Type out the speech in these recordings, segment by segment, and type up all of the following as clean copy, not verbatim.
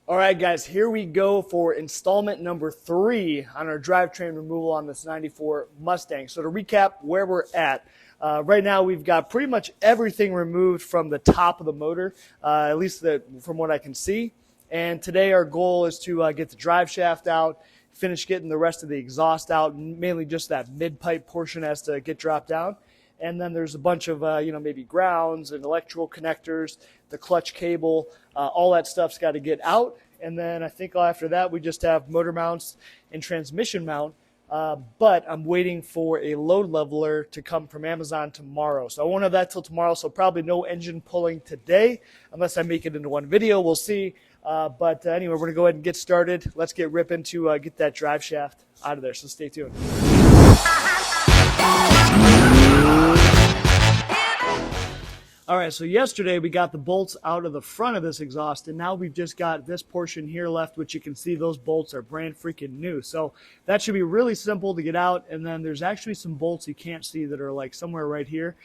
All right, guys, here we go for installment number 3 on our drivetrain removal on this 94 Mustang. So to recap where we're at, right now we've got pretty much everything removed from the top of the motor, at least from what I can see. And today our goal is to get the drive shaft out, finish getting the rest of the exhaust out, mainly just that mid-pipe portion has to get dropped down. And then there's a bunch of, maybe grounds and electrical connectors, the clutch cable, all that stuff's got to get out. And then I think after that, we just have motor mounts and transmission mount. But I'm waiting for a load leveler to come from Amazon tomorrow. So I won't have that till tomorrow, so probably no engine pulling today, unless I make it into one video. We'll see. But anyway, we're going to go ahead and get started. Let's get ripping to get that drive shaft out of there, so stay tuned. All right, so yesterday we got the bolts out of the front of this exhaust, and now we've just got this portion here left, which you can see those bolts are brand freaking new. So that should be really simple to get out, and then there's actually some bolts you can't see that are like somewhere right here,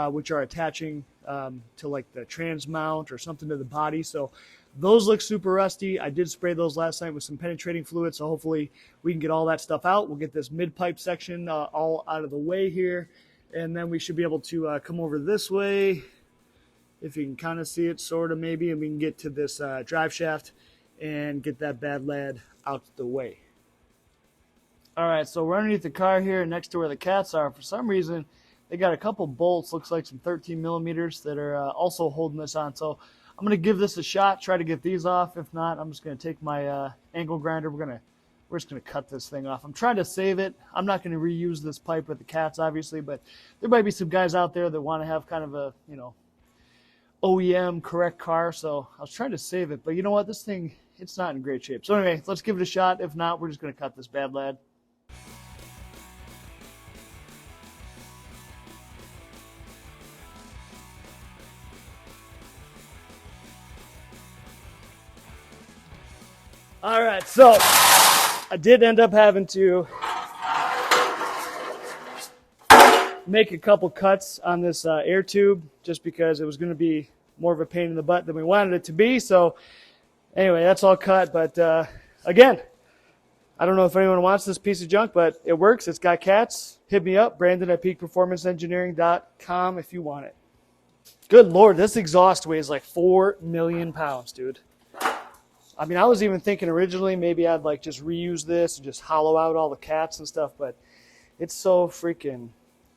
which are attaching to like the trans mount or something to the body. So those look super rusty. I did spray those last night with some penetrating fluid, so hopefully we can get all that stuff out. We'll get this mid-pipe section all out of the way here, and then we should be able to come over this way, if you can kind of see it, sort of maybe, and we can get to this drive shaft and get that bad lad out the way. All right, so we're underneath the car here next to where the cats are. For some reason, they got a couple bolts, looks like some 13 millimeters that are also holding this on. So I'm going to give this a shot, try to get these off. If not, I'm just going to take my angle grinder. We're just going to cut this thing off. I'm trying to save it. I'm not going to reuse this pipe with the cats, obviously, but there might be some guys out there that want to have kind of a, OEM correct car, so I was trying to save it, but you know what, this thing, it's not in great shape. So anyway, let's give it a shot. If not, we're just going to cut this bad lad. All right, so I did end up having to make a couple cuts on this air tube just because it was going to be more of a pain in the butt than we wanted it to be. So anyway, that's all cut. But again, I don't know if anyone wants this piece of junk, but it works. It's got cats. Hit me up, Brandon at peakperformanceengineering.com if you want it. Good Lord, this exhaust weighs like 4 million pounds, dude. I mean, I was even thinking originally maybe I'd like just reuse this and just hollow out all the cats and stuff, but it's so freaking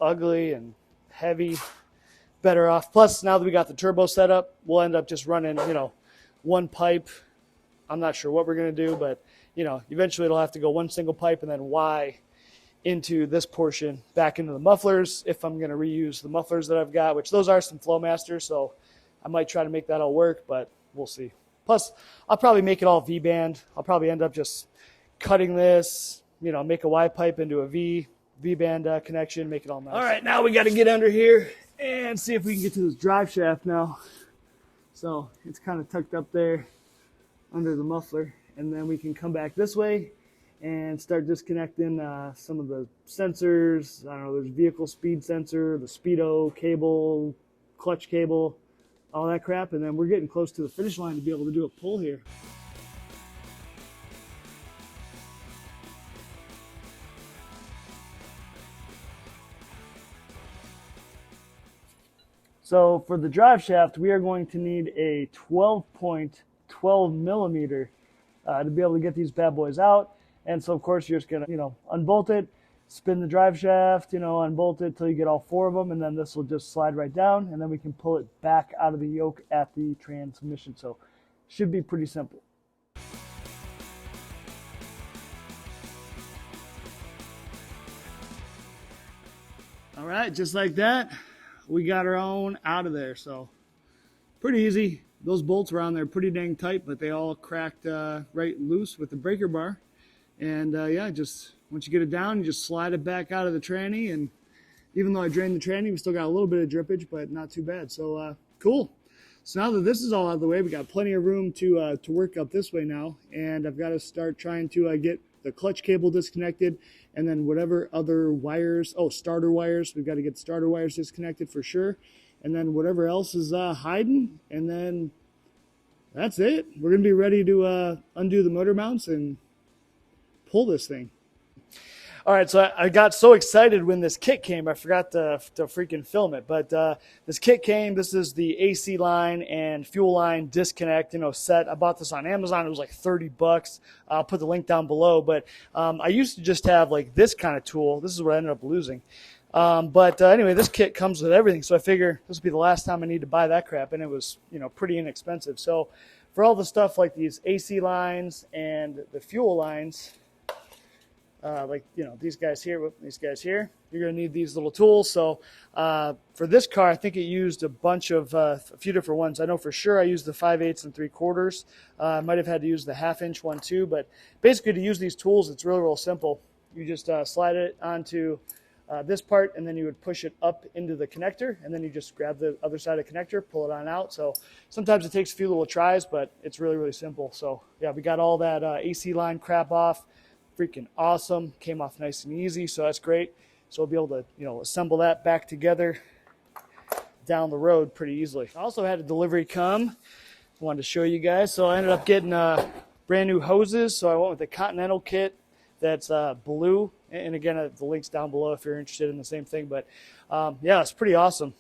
ugly and heavy. Better off. Plus, now that we got the turbo set up, we'll end up just running, one pipe. I'm not sure what we're going to do, but, eventually it'll have to go one single pipe and then Y into this portion back into the mufflers if I'm going to reuse the mufflers that I've got, which those are some Flowmasters, so I might try to make that all work, but we'll see. Plus, I'll probably make it all V-band. I'll probably end up just cutting this, make a Y pipe into a V-band connection, make it all nice. All right, now we got to get under here and see if we can get to this drive shaft now. So it's kind of tucked up there under the muffler, and then we can come back this way and start disconnecting some of the sensors. I don't know, there's vehicle speed sensor, the speedo cable, clutch cable, all that crap, and then we're getting close to the finish line to be able to do a pull here. So for the drive shaft, we are going to need a 12.12 millimeter to be able to get these bad boys out. And so of course you're just gonna, unbolt it, spin the drive shaft, unbolt it till you get all 4 of them, and then this will just slide right down, and then we can pull it back out of the yoke at the transmission. So should be pretty simple. All right, just like that, we got our own out of there. So pretty easy. Those bolts were on there pretty dang tight, but they all cracked right loose with the breaker bar. And yeah, just once you get it down, you just slide it back out of the tranny. And even though I drained the tranny, we still got a little bit of drippage, but not too bad. So cool. So now that this is all out of the way, we got plenty of room to work up this way now. And I've got to start trying to get the clutch cable disconnected, and then whatever other wires, starter wires, we've got to get starter wires disconnected for sure, and then whatever else is hiding, and then that's it. We're going to be ready to undo the motor mounts and pull this thing. All right, so I got so excited when this kit came, I forgot to freaking film it. But this kit came. This is the AC line and fuel line disconnect, set. I bought this on Amazon. It was like $30. I'll put the link down below. But I used to just have like this kind of tool. This is what I ended up losing. But anyway, this kit comes with everything. So I figure this will be the last time I need to buy that crap. And it was, pretty inexpensive. So for all the stuff like these AC lines and the fuel lines, these guys here, you're going to need these little tools. So for this car, I think it used a bunch of a few different ones. I know for sure I used the 5/8 and 3/4. I might have had to use the 1/2" one too. But basically, to use these tools, it's really real simple. You just slide it onto this part, and then you would push it up into the connector, and then you just grab the other side of the connector, pull it on out. So sometimes it takes a few little tries, but it's really, really simple. So yeah, we got all that AC line crap off. Freaking awesome. Came off nice and easy, so that's great. So we'll be able to, assemble that back together down the road pretty easily. I also had a delivery come. I wanted to show you guys. So I ended up getting brand new hoses. So I went with the Continental kit that's blue. And again, the link's down below if you're interested in the same thing. But yeah, it's pretty awesome.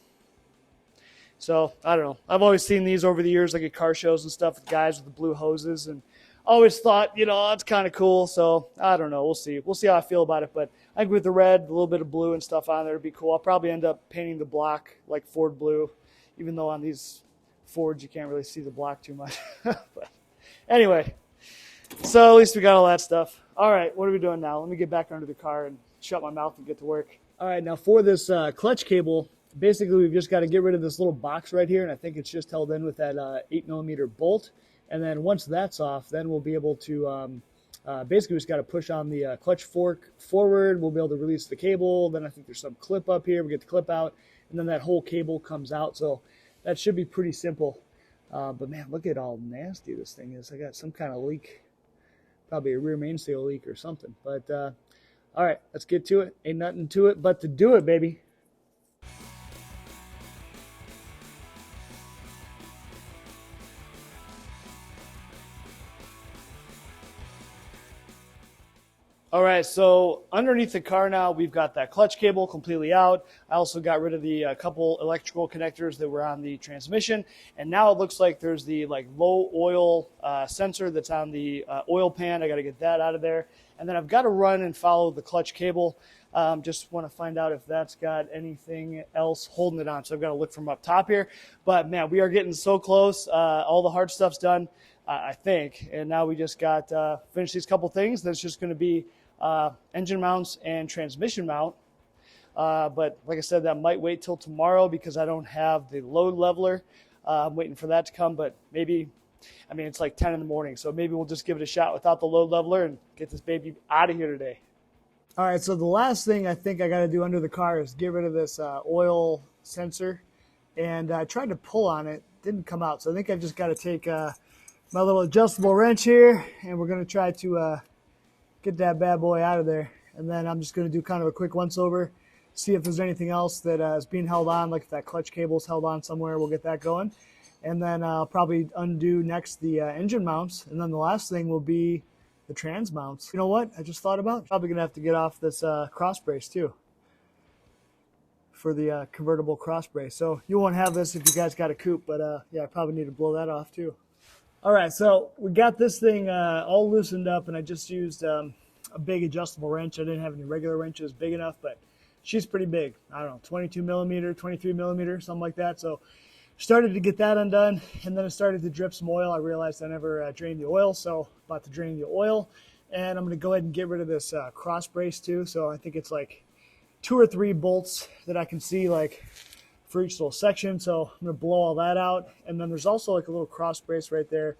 So I don't know. I've always seen these over the years, like at car shows and stuff, with guys with the blue hoses, and always thought, that's kind of cool. So I don't know. We'll see. We'll see how I feel about it. But I think with the red, a little bit of blue and stuff on there would be cool. I'll probably end up painting the block like Ford blue, even though on these Fords you can't really see the block too much. But anyway, so at least we got all that stuff. All right, what are we doing now? Let me get back under the car and shut my mouth and get to work. All right, now for this clutch cable, basically we've just got to get rid of this little box right here, and I think it's just held in with that 8mm bolt. And then once that's off, then we'll be able to, basically we just got to push on the clutch fork forward. We'll be able to release the cable. Then I think there's some clip up here. We get the clip out, and then that whole cable comes out. So that should be pretty simple. But man, look at how nasty this thing is. I got some kind of leak, probably a rear mainsail leak or something. But all right, let's get to it. Ain't nothing to it but to do it, baby. All right, so underneath the car now, we've got that clutch cable completely out. I also got rid of the couple electrical connectors that were on the transmission. And now it looks like there's the low oil sensor that's on the oil pan. I got to get that out of there. And then I've got to run and follow the clutch cable. Just want to find out if that's got anything else holding it on. So I've got to look from up top here. But man, we are getting so close. All the hard stuff's done, I think. And now we just got finish these couple things. That's just going to be engine mounts and transmission mount. But like I said, that might wait till tomorrow because I don't have the load leveler. I'm waiting for that to come, but maybe, it's like 10 in the morning, so maybe we'll just give it a shot without the load leveler and get this baby out of here today. All right, so the last thing I think I got to do under the car is get rid of this oil sensor. And I tried to pull on it, didn't come out. So I think I just got to take my little adjustable wrench here, and we're going to try to get that bad boy out of there. And then I'm just going to do kind of a quick once over, see if there's anything else that is being held on, like if that clutch cable is held on somewhere, we'll get that going. And then I'll probably undo next the engine mounts. And then the last thing will be the trans mounts. You know what I just thought about? Probably going to have to get off this cross brace too for the convertible cross brace. So you won't have this if you guys got a coupe, but yeah, I probably need to blow that off too. All right, so we got this thing all loosened up, and I just used a big adjustable wrench. I didn't have any regular wrenches big enough, but she's pretty big. I don't know, 22mm, 23mm, something like that. So started to get that undone, and then it started to drip some oil. I realized I never drained the oil, so about to drain the oil. And I'm going to go ahead and get rid of this cross brace too. So I think it's like 2 or 3 bolts that I can see for each little section. So I'm going to blow all that out. And then there's also like a little cross brace right there.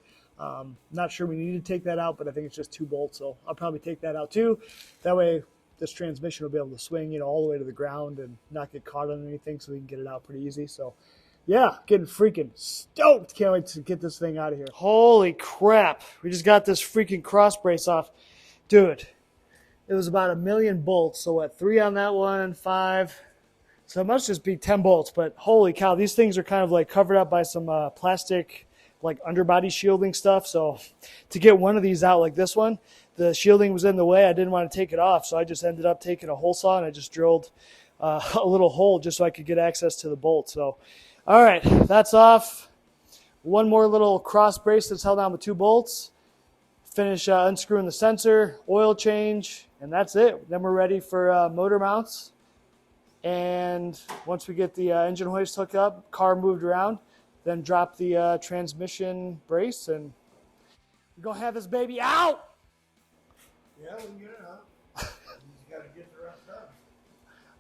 Not sure we need to take that out, but I think it's just 2 bolts. So I'll probably take that out too. That way this transmission will be able to swing, all the way to the ground and not get caught on anything, so we can get it out pretty easy. So yeah, getting freaking stoked. Can't wait to get this thing out of here. Holy crap. We just got this freaking cross brace off. Dude, it was about 1,000,000 bolts. So what, 3 on that one, 5. So it must just be 10 bolts, but holy cow, these things are kind of covered up by some plastic, like underbody shielding stuff. So to get one of these out like this one, the shielding was in the way. I didn't want to take it off, so I just ended up taking a hole saw and I just drilled a little hole just so I could get access to the bolt. So, all right, that's off. One more little cross brace that's held on with 2 bolts. Finish unscrewing the sensor, oil change, and that's it. Then we're ready for motor mounts. And once we get the engine hoist hooked up, car moved around, then drop the transmission brace, and we're going to have this baby out. Yeah, we can get it out. You just got to get the rest done.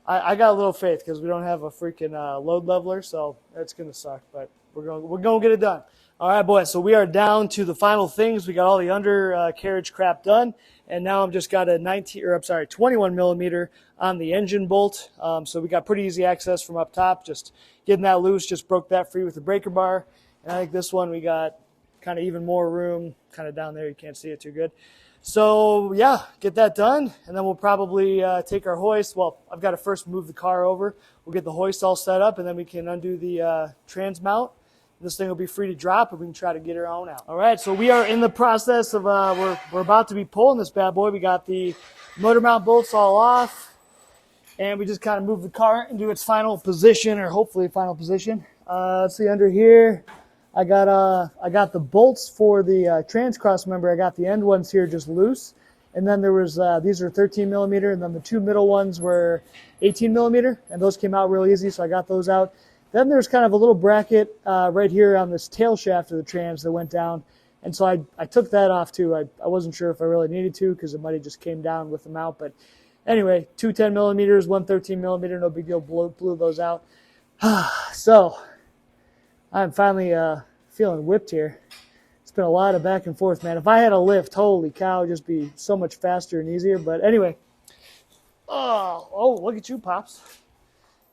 I got a little faith because we don't have a freaking load leveler, so it's going to suck, but we're going to get it done. All right, boys, so we are down to the final things. We got all the undercarriage crap done, and now I've just got a 21 millimeter on the engine bolt. So we got pretty easy access from up top. Just getting that loose, just broke that free with the breaker bar. And I think this one we got kind of even more room, kind of down there. You can't see it too good. So yeah, get that done, and then we'll probably take our hoist. Well, I've got to first move the car over. We'll get the hoist all set up, and then we can undo the trans mount. This thing will be free to drop, and we can try to get her on out. All right, so we are in the process of, we're about to be pulling this bad boy. We got the motor mount bolts all off, and we just kind of move the car into its final position, or hopefully final position. Let's see, under here, I got the bolts for the trans cross member. I got the end ones here just loose, and then there was these are 13 millimeter, and then the 2 middle ones were 18 millimeter, and those came out real easy, so I got those out. Then there's kind of a little bracket right here on this tail shaft of the trans that went down. And so I took that off too. I wasn't sure if I really needed to because it might have just came down with the mount. But anyway, 2 10 millimeters, 1 13 millimeter, no big deal, blew those out. So I'm finally feeling whipped here. It's been a lot of back and forth, man. If I had a lift, holy cow, it'd just be so much faster and easier. But anyway, oh, look at you, Pops.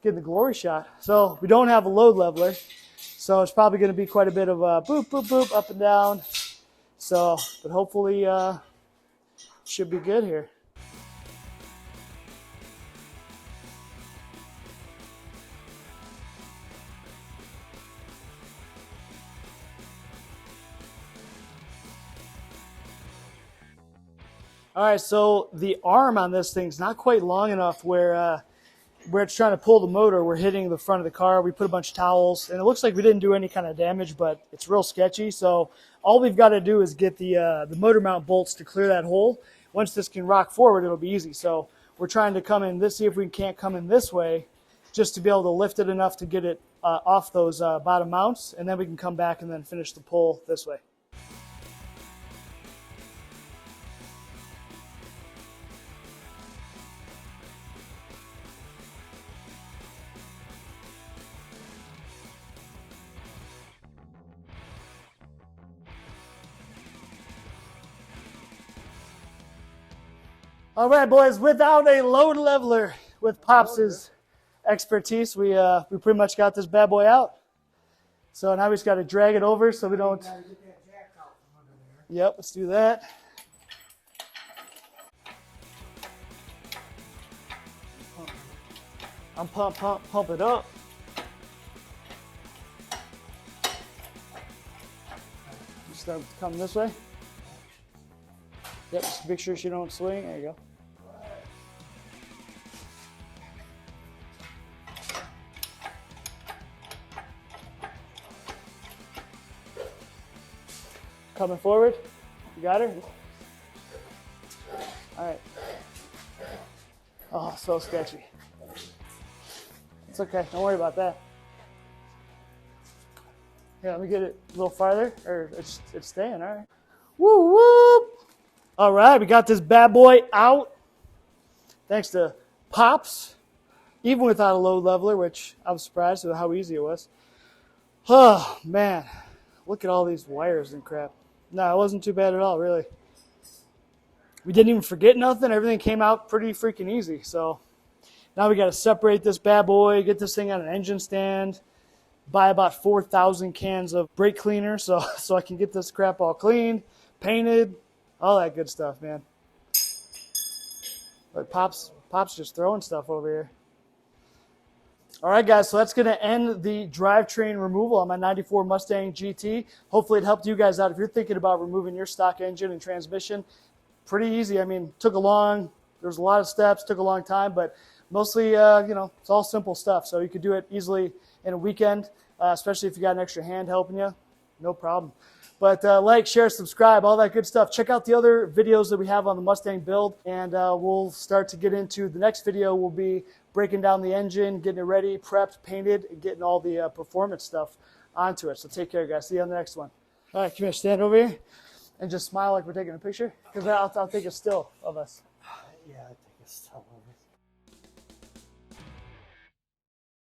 Getting the glory shot. So we don't have a load leveler, so it's probably going to be quite a bit of boop, boop, boop, up and down. So, but hopefully should be good here. All right, so the arm on this thing's not quite long enough where it's trying to pull the motor. We're hitting the front of the car. We put a bunch of towels, and it looks like we didn't do any kind of damage, but it's real sketchy. So all we've got to do is get the motor mount bolts to clear that hole. Once this can rock forward, it'll be easy. So we're trying to come in this, see if we can't come in this way, just to be able to lift it enough to get it off those bottom mounts, and then we can come back and then finish the pull this way. All right, boys, without a load leveler, with Pops' expertise, we pretty much got this bad boy out. So now we just got to drag it over so we don't... Gotta get that jack out from under there. Yep, let's do that. I'm pump it up. Just start coming this way. Yep, just make sure she don't swing. There you go. Coming forward. You got her? All right. Oh, so sketchy. It's okay. Don't worry about that. Yeah, let me get it a little farther. Or it's staying. All right. Woo whoop. All right, we got this bad boy out. Thanks to Pops, even without a load leveler, which I was surprised at how easy it was. Oh man, look at all these wires and crap. No, it wasn't too bad at all, really. We didn't even forget nothing. Everything came out pretty freaking easy. So now we got to separate this bad boy, get this thing on an engine stand, buy about 4,000 cans of brake cleaner so I can get this crap all cleaned, painted, all that good stuff, man. But Pop's just throwing stuff over here. All right, guys, so that's going to end the drivetrain removal on my 94 Mustang GT. Hopefully it helped you guys out. If you're thinking about removing your stock engine and transmission, pretty easy. I mean, there's a lot of steps, took a long time, but mostly, it's all simple stuff. So you could do it easily in a weekend, especially if you got an extra hand helping you, no problem. But like, share, subscribe, all that good stuff. Check out the other videos that we have on the Mustang build, and we'll start to get into the next video. Will be breaking down the engine, getting it ready, prepped, painted, and getting all the performance stuff onto it. So take care, guys. See you on the next one. All right, come here, stand over here, and just smile like we're taking a picture, because I'll take a still of us. Yeah, I think it's still.